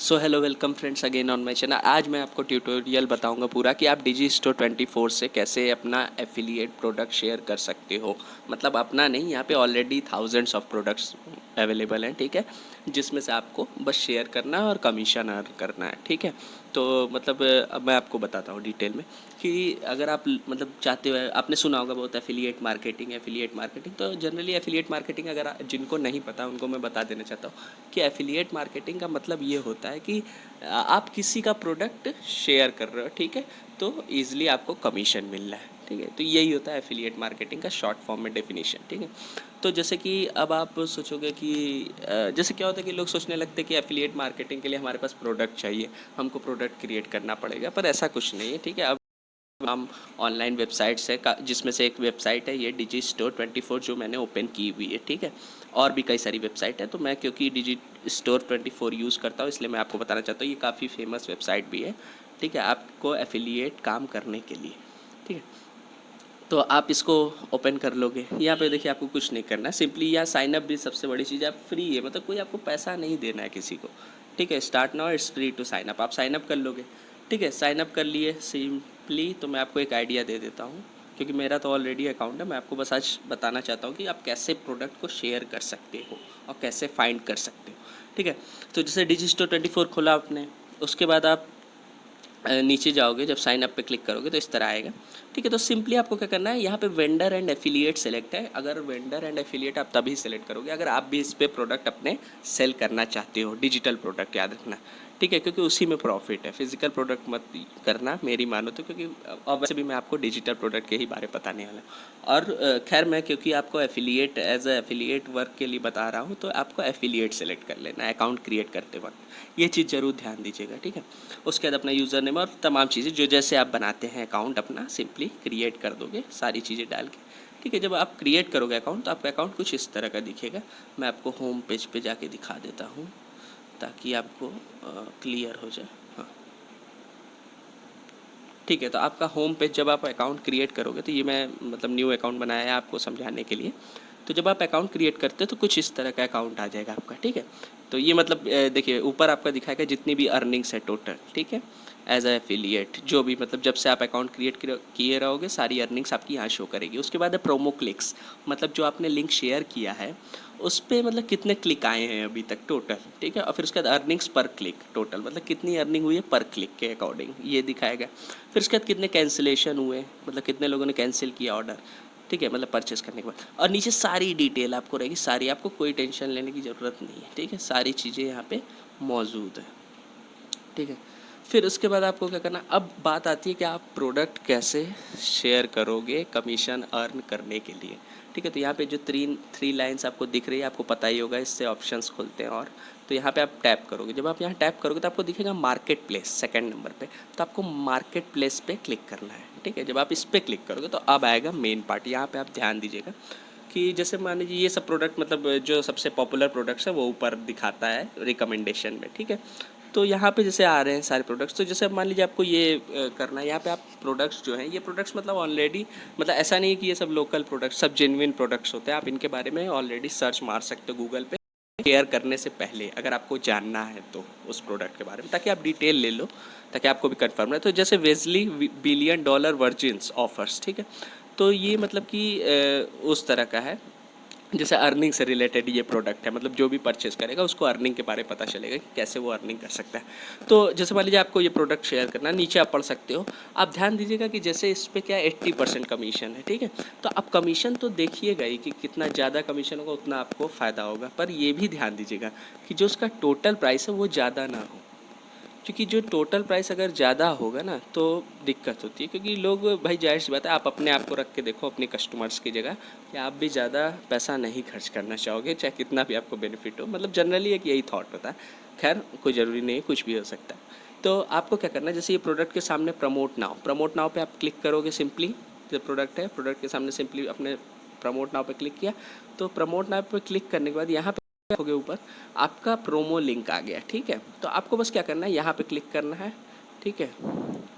So hello welcome friends again on my channel. आज मैं आपको ट्यूटोरियल बताऊंगा पूरा कि आप डिजी स्टोर 24 से कैसे अपना एफिलिएट प्रोडक्ट शेयर कर सकते हो। मतलब अपना नहीं, यहाँ पे already thousands of products available हैं, ठीक है, जिसमें से आपको बस शेयर करना है और कमीशन अर्न करना है, ठीक है। तो मतलब अब मैं आपको बताता हूँ डिटेल में कि अगर आप मतलब चाहते हो, आपने सुना होगा बहुत एफिलिएट मार्केटिंग। तो जनरली एफिलिएट मार्केटिंग अगर जिनको नहीं पता उनको मैं बता देना चाहता हूँ कि एफिलिएट मार्केटिंग का मतलब ये होता है कि आप किसी का प्रोडक्ट शेयर कर रहे हो, ठीक है, तो ईजिली आपको कमीशन मिल रहा है, ठीक है। तो यही होता है एफिलिएट मार्केटिंग का शॉर्ट फॉर्म में डेफिनेशन, ठीक है। तो जैसे कि अब आप सोचोगे कि जैसे क्या होता है कि लोग सोचने लगते हैं कि एफिलिएट मार्केटिंग के लिए हमारे पास प्रोडक्ट चाहिए, हमको प्रोडक्ट क्रिएट करना पड़ेगा, पर ऐसा कुछ नहीं है, ठीक है। अब हम ऑनलाइन वेबसाइट्स है जिसमें से एक वेबसाइट है ये डिजी स्टोर 24 जो मैंने ओपन की हुई है, ठीक है। और भी कई सारी वेबसाइट है, तो मैं क्योंकि डिजी स्टोर 24 यूज़ करता हूँ इसलिए मैं आपको बताना चाहता हूँ ये काफ़ी फेमस वेबसाइट भी है, ठीक है, आपको एफिलिएट काम करने के लिए, ठीक है। तो आप इसको ओपन कर लोगे। यहाँ पे देखिए आपको कुछ नहीं करना है, सिंपली यहाँ साइन अप भी सबसे बड़ी चीज़ है, आप फ्री है, मतलब कोई आपको पैसा नहीं देना है किसी को, ठीक है। Start now it's free to sign up, आप साइन अप कर लोगे, ठीक है। साइन अप कर लिए सिंपली। तो मैं आपको एक आइडिया दे देता हूँ क्योंकि मेरा तो ऑलरेडी अकाउंट है, मैं आपको बस आज बताना चाहता हूँ कि आप कैसे प्रोडक्ट को शेयर कर सकते हो और कैसे फाइंड कर सकते हो, ठीक है। तो जैसे डिजी स्टोर 24 खोला आपने, उसके बाद आप नीचे जाओगे, जब साइन अप पे क्लिक करोगे तो इस तरह आएगा, ठीक है। तो सिंपली आपको क्या करना है, यहाँ पे वेंडर एंड एफिलिएट सेलेक्ट है। अगर वेंडर एंड एफिलिएट आप तभी सेलेक्ट करोगे अगर आप भी इस पे प्रोडक्ट अपने सेल करना चाहते हो, डिजिटल प्रोडक्ट याद रखना, ठीक है, क्योंकि उसी में प्रॉफिट है। फिजिकल प्रोडक्ट मत करना मेरी मानो तो, क्योंकि अब वैसे भी मैं आपको डिजिटल प्रोडक्ट के ही बारे में बताने वाला हूँ। और खैर मैं क्योंकि आपको affiliate as a affiliate work के लिए बता रहा हूँ तो आपको एफिलिएट सेलेक्ट कर लेना है अकाउंट क्रिएट करते वक्त, ये चीज़ ज़रूर ध्यान दीजिएगा, ठीक है। उसके बाद अपना यूज़र नेम और तमाम चीज़ें जो जैसे आप बनाते हैं अकाउंट अपना सिंपली क्रिएट कर दोगे सारी चीज़ें डाल के, ठीक है। जब आप क्रिएट करोगे अकाउंट तो आपका अकाउंट कुछ इस तरह का दिखेगा। मैं आपको होम पेज पे जाके दिखा देता हूँ ताकि आपको क्लियर हो जाए। हाँ, ठीक है। तो आपका होम पेज जब आप अकाउंट क्रिएट करोगे, तो ये मैं मतलब न्यू अकाउंट बनाया है आपको समझाने के लिए। तो जब आप अकाउंट क्रिएट करते हो तो कुछ इस तरह का अकाउंट आ जाएगा आपका, ठीक है। तो ये मतलब देखिए ऊपर आपका दिखाएगा जितनी भी अर्निंग्स है टोटल, ठीक है, एज ए एफिलिएट जो भी मतलब जब से आप अकाउंट क्रिएट किए रहोगे सारी अर्निंग्स आपकी यहाँ शो करेगी। उसके बाद है प्रोमो क्लिक्स, मतलब जो आपने लिंक शेयर किया है उस पर मतलब कितने क्लिक आए हैं अभी तक टोटल, ठीक है। और फिर उसके बाद अर्निंग्स पर क्लिक टोटल, मतलब कितनी अर्निंग हुई है पर क्लिक के अकॉर्डिंग ये दिखाएगा। फिर उसके बाद कितने कैंसिलेशन हुए, मतलब कितने लोगों ने कैंसिल किया ऑर्डर, ठीक है, मतलब परचेस करने के बाद। और नीचे सारी डिटेल आपको रहेगी, सारी, आपको कोई टेंशन लेने की ज़रूरत नहीं है, ठीक है, सारी चीज़ें यहाँ पे मौजूद है, ठीक है। फिर उसके बाद आपको क्या करना, अब बात आती है कि आप प्रोडक्ट कैसे शेयर करोगे कमीशन अर्न करने के लिए, ठीक है। तो यहाँ पे जो थ्री लाइंस आपको दिख रही है, आपको पता ही होगा, इससे ऑप्शंस खुलते हैं। और तो यहाँ पे आप टैप करोगे, जब आप यहाँ टैप करोगे तो आपको दिखेगा मार्केट प्लेस सेकेंड नंबर पे। तो आपको मार्केट प्लेस पे क्लिक करना है, ठीक है। जब आप इस पर क्लिक करोगे तो अब आएगा मेन पार्ट। यहाँ पे आप ध्यान दीजिएगा कि जैसे मान लीजिए ये सब प्रोडक्ट मतलब जो सबसे पॉपुलर प्रोडक्ट्स है वो ऊपर दिखाता है रिकमेंडेशन में, ठीक है। तो यहाँ पे जैसे आ रहे हैं सारे प्रोडक्ट्स, तो जैसे मान लीजिए आपको ये करना है, यहाँ पे आप प्रोडक्ट्स जो हैं ये प्रोडक्ट्स मतलब ऑलरेडी, मतलब ऐसा नहीं है कि ये सब लोकल प्रोडक्ट्स, सब जेन्युइन प्रोडक्ट्स होते हैं। आप इनके बारे में ऑलरेडी सर्च मार सकते हो गूगल पे शेयर करने से पहले, अगर आपको जानना है तो उस प्रोडक्ट के बारे में, ताकि आप डिटेल ले लो, ताकि आपको भी कंफर्म रहे। तो जैसे वेजली $1 बिलियन वर्जिन्स ऑफर्स, ठीक है। तो ये मतलब कि उस तरह का है, जैसे अर्निंग से रिलेटेड ये प्रोडक्ट है, मतलब जो भी परचेस करेगा उसको अर्निंग के बारे में पता चलेगा कि कैसे वो अर्निंग कर सकता है। तो जैसे मान लीजिए आपको ये प्रोडक्ट शेयर करना है, नीचे आप पढ़ सकते हो, आप ध्यान दीजिएगा कि जैसे इस पर क्या 80% कमीशन है, ठीक है। तो आप कमीशन तो देखिएगा ही कि कितना ज़्यादा कमीशन होगा उतना आपको फ़ायदा होगा, पर ये भी ध्यान दीजिएगा कि जो उसका टोटल प्राइस है वो ज़्यादा ना हो, क्योंकि जो टोटल प्राइस अगर ज़्यादा होगा ना तो दिक्कत होती है, क्योंकि लोग, भाई जाहिर सी बात है, आप अपने आप को रख के देखो अपने कस्टमर्स की जगह, कि आप भी ज़्यादा पैसा नहीं खर्च करना चाहोगे चाहे कितना भी आपको बेनिफिट हो, मतलब जनरली एक यही थॉट होता है। खैर कोई ज़रूरी नहीं है, कुछ भी हो सकता है। तो आपको क्या करना है, जैसे ये प्रोडक्ट के सामने प्रमोट नाउ पे आप क्लिक करोगे, सिंपली जो प्रोडक्ट है प्रोडक्ट के सामने सिंपली अपने प्रमोट नाउ पे क्लिक किया। तो प्रमोट नाउ पे क्लिक करने के बाद यहाँ हो गया ऊपर आपका प्रोमो लिंक आ गया, ठीक है। तो आपको बस क्या करना है, यहाँ पे क्लिक करना है, ठीक है।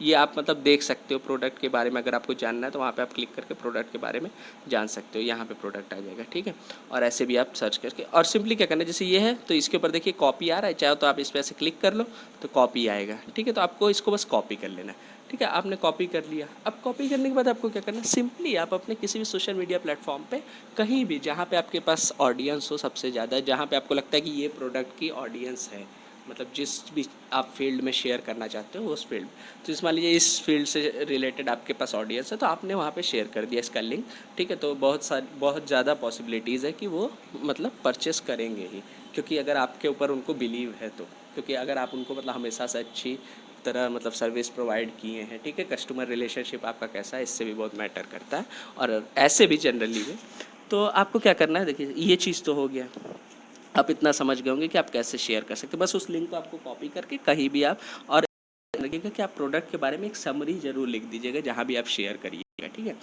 ये आप मतलब देख सकते हो प्रोडक्ट के बारे में, अगर आपको जानना है तो वहाँ पे आप क्लिक करके प्रोडक्ट के बारे में जान सकते हो। यहाँ पे प्रोडक्ट आ जाएगा, ठीक है। और ऐसे भी आप सर्च करके, और सिंपली क्या करना है, जैसे ये है तो इसके ऊपर देखिए कॉपी आ रहा है, चाहे तो आप इस पर ऐसे क्लिक कर लो तो कॉपी आएगा, ठीक है। तो आपको इसको बस कॉपी कर लेना है, ठीक है। आपने कॉपी कर लिया। अब कॉपी करने के बाद आपको क्या करना है, सिंपली आप अपने किसी भी सोशल मीडिया प्लेटफॉर्म पे कहीं भी जहाँ पे आपके पास ऑडियंस हो सबसे ज़्यादा, जहाँ पे आपको लगता है कि ये प्रोडक्ट की ऑडियंस है, मतलब जिस भी आप फील्ड में शेयर करना चाहते हो उस फील्ड, तो मान लीजिए इस फील्ड से रिलेटेड आपके पास ऑडियंस है तो आपने वहाँ पे शेयर कर दिया इसका लिंक, ठीक है। तो बहुत ज़्यादा पॉसिबिलिटीज़ है कि वो मतलब परचेस करेंगे ही, क्योंकि अगर आपके ऊपर उनको बिलीव है तो, क्योंकि अगर आप उनको मतलब हमेशा से अच्छी तरह मतलब सर्विस प्रोवाइड किए हैं, ठीक है। कस्टमर रिलेशनशिप आपका कैसा है इससे भी बहुत मैटर करता है, और ऐसे भी जनरली में। तो आपको क्या करना है, देखिए ये चीज़ तो हो गया, आप इतना समझ गए होंगे कि आप कैसे शेयर कर सकते हैं। बस उस लिंक को आपको कॉपी करके कहीं भी आप, और लगेगा कि आप प्रोडक्ट के बारे में एक समरी जरूर लिख दीजिएगा जहाँ भी आप शेयर करिएगा, ठीक है।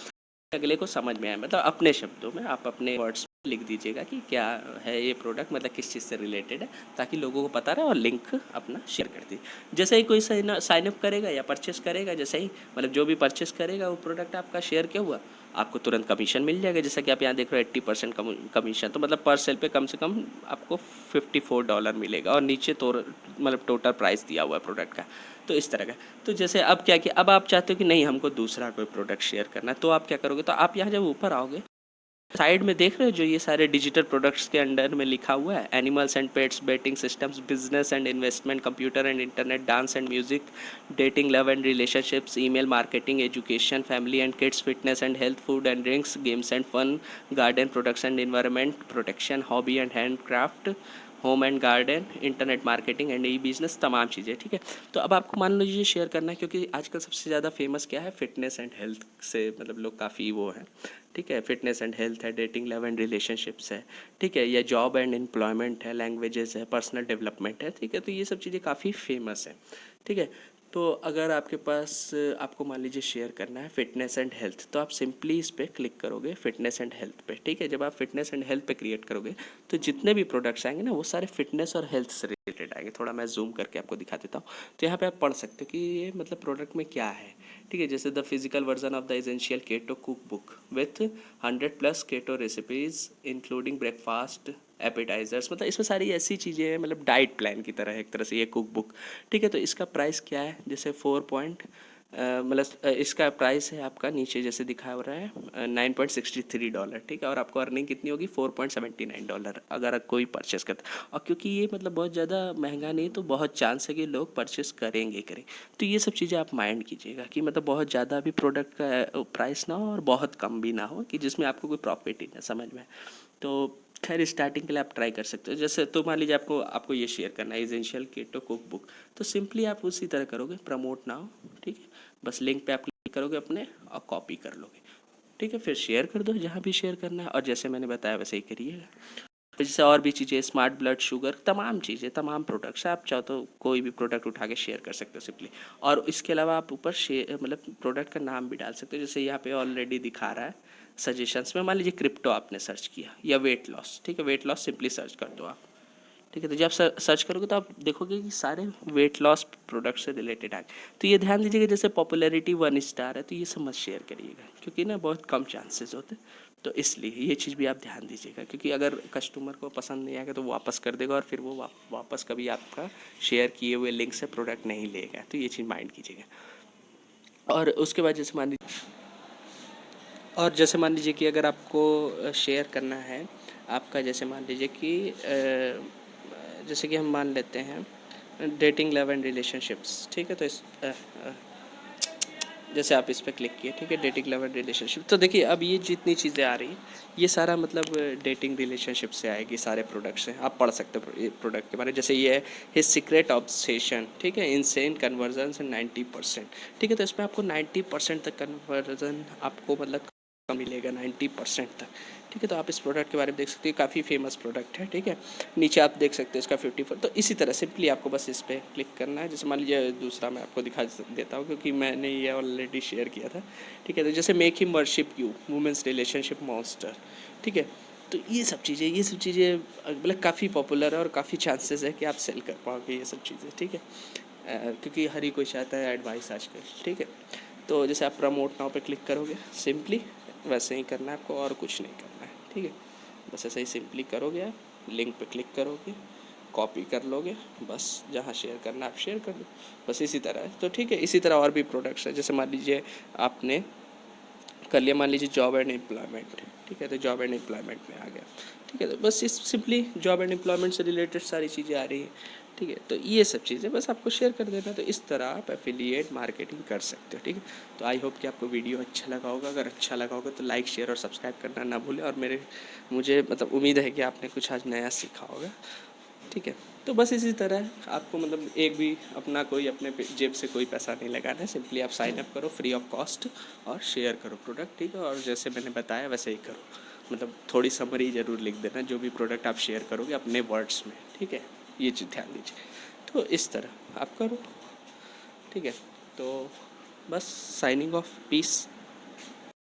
अगले को समझ में आए, मतलब अपने शब्दों में आप अपने वर्ड्स में लिख दीजिएगा कि क्या है ये प्रोडक्ट, मतलब किस चीज़ से रिलेटेड है, ताकि लोगों को पता रहे, और लिंक अपना शेयर कर दीजिए। जैसे ही कोई साइन अप करेगा या परचेस करेगा, जैसे ही मतलब जो भी परचेस करेगा वो प्रोडक्ट आपका शेयर किया हुआ, आपको तुरंत कमीशन मिल जाएगा। जैसा कि आप यहाँ देख रहे हो 80% कमीशन, तो मतलब पर सेल पे कम से कम आपको $54 मिलेगा, और नीचे तो मतलब टोटल प्राइस दिया हुआ है प्रोडक्ट का। तो इस तरह का। तो जैसे अब क्या कि अब आप चाहते हो कि नहीं हमको दूसरा कोई प्रोडक्ट शेयर करना है, तो आप क्या करोगे, तो आप यहाँ जब ऊपर आओगे, साइड में देख रहे हो जो ये सारे डिजिटल प्रोडक्ट्स के अंडर में लिखा हुआ है, animals and pets, betting systems, business and investment, computer and internet, dance and music, dating, love and relationships, email marketing, education, family and kids, fitness and health, food and drinks, games and fun, garden products and environment protection, hobby and handcraft, home and garden, internet marketing and e business, तमाम चीज़ें, ठीक है। तो अब आपको मान लीजिए share करना है, क्योंकि आजकल सबसे ज़्यादा फेमस क्या है, फिटनेस एंड हेल्थ से मतलब लोग काफ़ी वो हैं, ठीक है। फिटनेस एंड हेल्थ है, डेटिंग, लव एंड रिलेशनशिप्स है, ठीक है, या जॉब एंड एम्प्लॉयमेंट है, लैंग्वेजेस है, पर्सनल डेवलपमेंट है, ठीक है। तो ये सब चीज़ें काफ़ी फेमस हैं, ठीक है। तो अगर आपके पास आपको मान लीजिए शेयर करना है फिटनेस एंड हेल्थ, तो आप सिंपली इस पर क्लिक करोगे फिटनेस एंड हेल्थ पे, ठीक है। जब आप फिटनेस एंड हेल्थ पे क्रिएट करोगे तो जितने भी प्रोडक्ट्स आएंगे ना वो सारे फिटनेस और हेल्थ से रिलेटेड आएंगे। थोड़ा मैं जूम करके आपको दिखा देता हूँ। तो यहाँ पे आप पढ़ सकते हो कि ये मतलब प्रोडक्ट में क्या है, ठीक है। जैसे the physical version of the essential keto cook book with 100+ keto recipes including breakfast appetisers, मतलब इसमें सारी ऐसी चीज़ें हैं, मतलब डाइट प्लान की तरह है एक तरह से ये कुक बुक, ठीक है। तो इसका प्राइस क्या है, जैसे 4 पॉइंट मतलब इसका प्राइस है आपका नीचे जैसे दिखा हो रहा है $9.63, ठीक है। और आपको अर्निंग कितनी होगी, $4.79 अगर कोई परचेस करता है। और क्योंकि ये मतलब बहुत ज़्यादा महंगा नहीं, तो बहुत चांस है कि लोग परचेस करेंगे। तो ये सब चीज़ें आप माइंड कीजिएगा कि मतलब बहुत ज़्यादा भी प्रोडक्ट का प्राइस ना हो और बहुत कम भी ना हो, कि जिसमें आपको कोई प्रॉफिट ही ना समझ में। तो खैर स्टार्टिंग के लिए आप ट्राई कर सकते हो। जैसे तो मान लीजिए आपको आपको ये शेयर करना है एसेंशियल केटो कुक बुक, तो सिंपली आप उसी तरह करोगे, प्रमोट नाउ, ठीक है। बस लिंक पे आप क्लिक करोगे अपने और कॉपी कर लोगे, ठीक है। फिर शेयर कर दो जहाँ भी शेयर करना है, और जैसे मैंने बताया वैसे ही करिएगा। जैसे और भी चीज़ें, स्मार्ट ब्लड शुगर, तमाम चीज़ें, तमाम प्रोडक्ट्स आप चाहो तो कोई भी प्रोडक्ट उठा के शेयर कर सकते हो सिंपली। और इसके अलावा आप ऊपर शेयर मतलब प्रोडक्ट का नाम भी डाल सकते हो। जैसे यहाँ पे ऑलरेडी दिखा रहा है सजेशंस में, मान लीजिए क्रिप्टो आपने सर्च किया या वेट लॉस, ठीक है। वेट लॉस सिंपली सर्च कर दो आप, ठीक है। तो जब सर्च करोगे तो आप देखोगे कि सारे वेट लॉस प्रोडक्ट से रिलेटेड आ गए। तो ये ध्यान दीजिएगा, जैसे पॉपुलैरिटी 1 स्टार है तो ये सब मत शेयर करिएगा, क्योंकि ना बहुत कम चांसेस होते हैं। तो इसलिए ये चीज़ भी आप ध्यान दीजिएगा, क्योंकि अगर कस्टमर को पसंद नहीं आएगा तो वो वापस कर देगा, और फिर वो वापस कभी आपका शेयर किए हुए लिंक से प्रोडक्ट नहीं लेगा। तो ये चीज़ माइंड कीजिएगा। और उसके बाद जैसे मान लीजिए कि अगर आपको शेयर करना है आपका, जैसे मान लीजिए कि जैसे कि हम मान लेते हैं डेटिंग, लव एंड रिलेशनशिप्स, ठीक है। तो जैसे आप इस पर क्लिक किए, ठीक है, डेटिंग, लव एंड रिलेशनशिप, तो देखिए अब ये जितनी चीज़ें आ रही हैं ये सारा मतलब डेटिंग रिलेशनशिप से आएगी, सारे प्रोडक्ट्स हैं। आप पढ़ सकते हो प्रोडक्ट के बारे में। जैसे ये है हिज सीक्रेट ऑब्सेशन, ठीक है, इनसेन कन्वर्जन से 90%, ठीक है। तो इसमें आपको 90% तक कन्वर्जन आपको मतलब मिलेगा, 90% तक, ठीक है। तो आप इस प्रोडक्ट के बारे में देख सकते हैं, काफ़ी फेमस प्रोडक्ट है, ठीक है। नीचे आप देख सकते हैं इसका 54। तो इसी तरह सिंपली आपको बस इस पर क्लिक करना है। जैसे मान लीजिए दूसरा मैं आपको दिखा देता हूँ, क्योंकि मैंने ये ऑलरेडी शेयर किया था, ठीक है। तो जैसे make him worship you, women's relationship monster, ठीक है। तो ये सब चीज़ें मतलब काफ़ी पॉपुलर है, और काफ़ी चांसेस है कि आप सेल कर पाओगे ये सब चीज़ें, ठीक है। क्योंकि हर ही कोई चाहता है एडवाइस आजकल, ठीक है। तो जैसे आप प्रमोट नाउ पे क्लिक करोगे, सिंपली वैसे ही करना है आपको, और कुछ नहीं करना है, ठीक है। बस ऐसे ही सिंपली करोगे, आप लिंक पे क्लिक करोगे, कॉपी कर लोगे, बस जहाँ शेयर करना आप शेयर कर दो, बस इसी तरह है। तो ठीक है, इसी तरह और भी प्रोडक्ट्स है। जैसे मान लीजिए आपने कर लिया, मान लीजिए जॉब एंड एम्प्लॉयमेंट, ठीक है, तो जॉब एंड एम्प्लॉयमेंट में आ गया, ठीक है। तो बस इस सिंपली जॉब एंड एम्प्लॉयमेंट से रिलेटेड सारी चीज़ें आ रही हैं, ठीक है। तो ये सब चीज़ें बस आपको शेयर कर देना, तो इस तरह आप एफिलिएट मार्केटिंग कर सकते हो, ठीक है। तो आई होप कि आपको वीडियो अच्छा लगा होगा। अगर अच्छा लगा होगा तो लाइक, शेयर और सब्सक्राइब करना ना भूलें। और मुझे मतलब उम्मीद है कि आपने कुछ आज नया सीखा होगा, ठीक है। तो बस इसी तरह आपको मतलब एक भी अपना कोई अपने जेब से कोई पैसा नहीं लगाना है, सिंपली आप साइन अप करो फ्री ऑफ कॉस्ट और शेयर करो प्रोडक्ट, ठीक है। और जैसे मैंने बताया वैसे ही करो, मतलब थोड़ी समरी ज़रूर लिख देना जो भी प्रोडक्ट आप शेयर करोगे अपने वर्ड्स में, ठीक है। ये चीज़ ध्यान दीजिए। तो इस तरह आप करो, ठीक है। तो बस साइनिंग ऑफ, पीस।